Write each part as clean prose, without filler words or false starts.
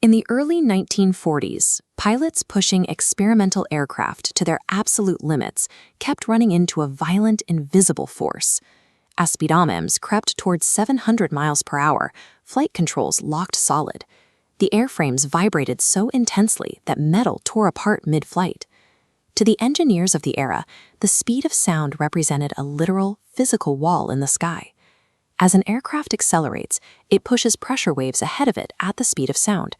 In the early 1940s, pilots pushing experimental aircraft to their absolute limits kept running into a violent, invisible force. As speedometers crept towards 700 miles per hour, flight controls locked solid. The airframes vibrated so intensely that metal tore apart mid-flight. To the engineers of the era, the speed of sound represented a literal, physical wall in the sky. As an aircraft accelerates, it pushes pressure waves ahead of it at the speed of sound.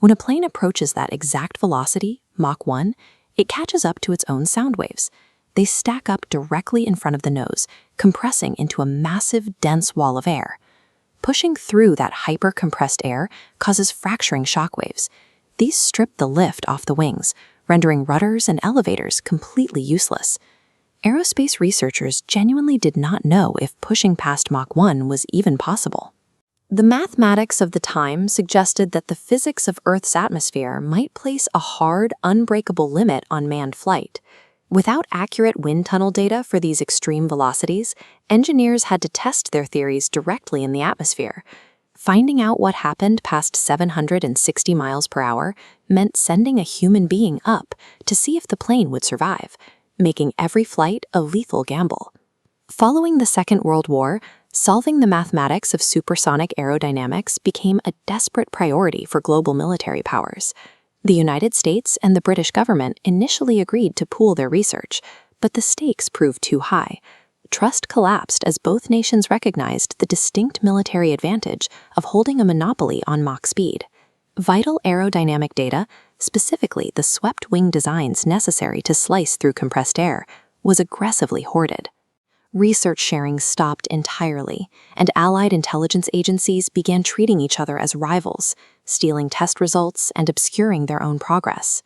When a plane approaches that exact velocity, Mach 1, it catches up to its own sound waves. They stack up directly in front of the nose, compressing into a massive, dense wall of air. Pushing through that hyper-compressed air causes fracturing shockwaves. These strip the lift off the wings, rendering rudders and elevators completely useless. Aerospace researchers genuinely did not know if pushing past Mach 1 was even possible. The mathematics of the time suggested that the physics of Earth's atmosphere might place a hard, unbreakable limit on manned flight. Without accurate wind tunnel data for these extreme velocities, engineers had to test their theories directly in the atmosphere. Finding out what happened past 760 miles per hour meant sending a human being up to see if the plane would survive, making every flight a lethal gamble. Following the Second World War, solving the mathematics of supersonic aerodynamics became a desperate priority for global military powers. The United States and the British government initially agreed to pool their research, but the stakes proved too high. Trust collapsed as both nations recognized the distinct military advantage of holding a monopoly on Mach speed. Vital aerodynamic data, specifically the swept wing designs necessary to slice through compressed air, was aggressively hoarded. Research sharing stopped entirely, and allied intelligence agencies began treating each other as rivals, stealing test results and obscuring their own progress.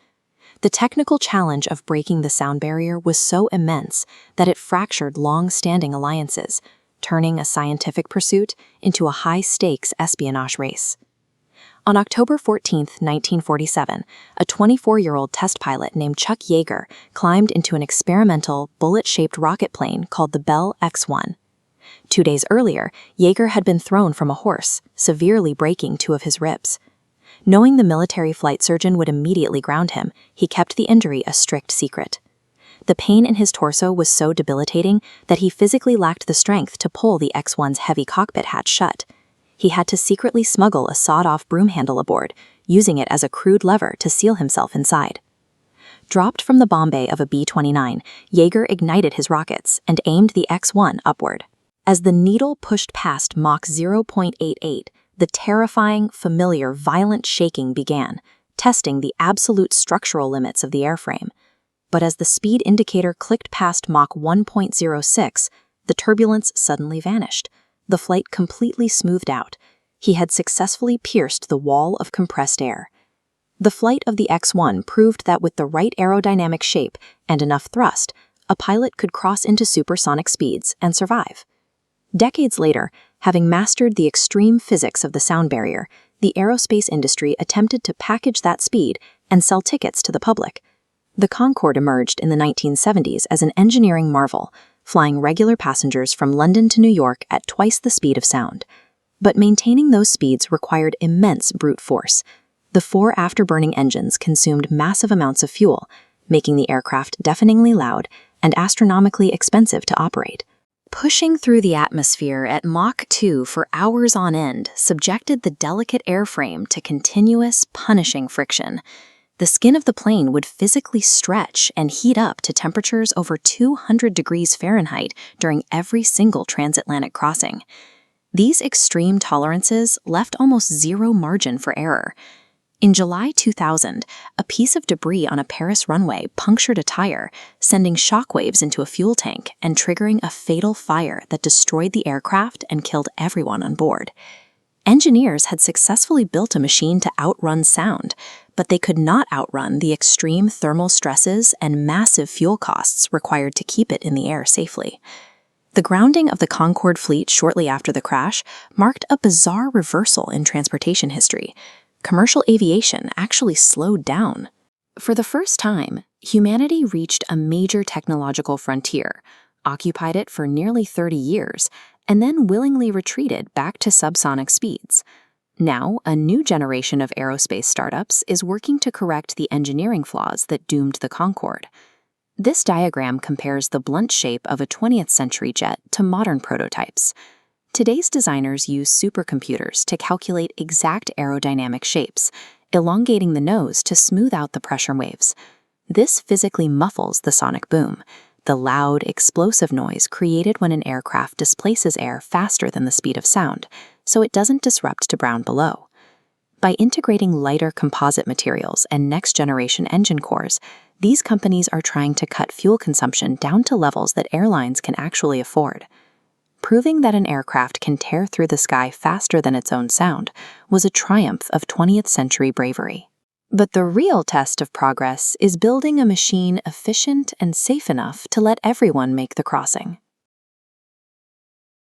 The technical challenge of breaking the sound barrier was so immense that it fractured long-standing alliances, turning a scientific pursuit into a high-stakes espionage race. On October 14, 1947, a 24-year-old test pilot named Chuck Yeager climbed into an experimental, bullet-shaped rocket plane called the Bell X-1. 2 days earlier, Yeager had been thrown from a horse, severely breaking 2 of his ribs. Knowing the military flight surgeon would immediately ground him, he kept the injury a strict secret. The pain in his torso was so debilitating that he physically lacked the strength to pull the X-1's heavy cockpit hatch shut. He had to secretly smuggle a sawed-off broom handle aboard, using it as a crude lever to seal himself inside. Dropped from the bomb bay of a B-29, Yeager ignited his rockets and aimed the X-1 upward. As the needle pushed past Mach 0.88, the terrifying, familiar, violent shaking began, testing the absolute structural limits of the airframe. But as the speed indicator clicked past Mach 1.06, the turbulence suddenly vanished. The flight completely smoothed out. He had successfully pierced the wall of compressed air. The flight of the X-1 proved that with the right aerodynamic shape and enough thrust, a pilot could cross into supersonic speeds and survive. Decades later, having mastered the extreme physics of the sound barrier, the aerospace industry attempted to package that speed and sell tickets to the public. The Concorde emerged in the 1970s as an engineering marvel, flying regular passengers from London to New York at twice the speed of sound. But maintaining those speeds required immense brute force. The 4 afterburning engines consumed massive amounts of fuel, making the aircraft deafeningly loud and astronomically expensive to operate. Pushing through the atmosphere at Mach 2 for hours on end subjected the delicate airframe to continuous, punishing friction. The skin of the plane would physically stretch and heat up to temperatures over 200 degrees Fahrenheit during every single transatlantic crossing. These extreme tolerances left almost zero margin for error. In July 2000, a piece of debris on a Paris runway punctured a tire, sending shockwaves into a fuel tank and triggering a fatal fire that destroyed the aircraft and killed everyone on board. Engineers had successfully built a machine to outrun sound, but they could not outrun the extreme thermal stresses and massive fuel costs required to keep it in the air safely. The grounding of the Concorde fleet shortly after the crash marked a bizarre reversal in transportation history. Commercial aviation actually slowed down. For the first time, humanity reached a major technological frontier, occupied it for nearly 30 years, and then willingly retreated back to subsonic speeds. Now, a new generation of aerospace startups is working to correct the engineering flaws that doomed the Concorde. This diagram compares the blunt shape of a 20th century jet to modern prototypes. Today's designers use supercomputers to calculate exact aerodynamic shapes, elongating the nose to smooth out the pressure waves. This physically muffles the sonic boom, the loud, explosive noise created when an aircraft displaces air faster than the speed of sound, so it doesn't disrupt to ground below. By integrating lighter composite materials and next-generation engine cores, these companies are trying to cut fuel consumption down to levels that airlines can actually afford. Proving that an aircraft can tear through the sky faster than its own sound was a triumph of 20th century bravery. But the real test of progress is building a machine efficient and safe enough to let everyone make the crossing.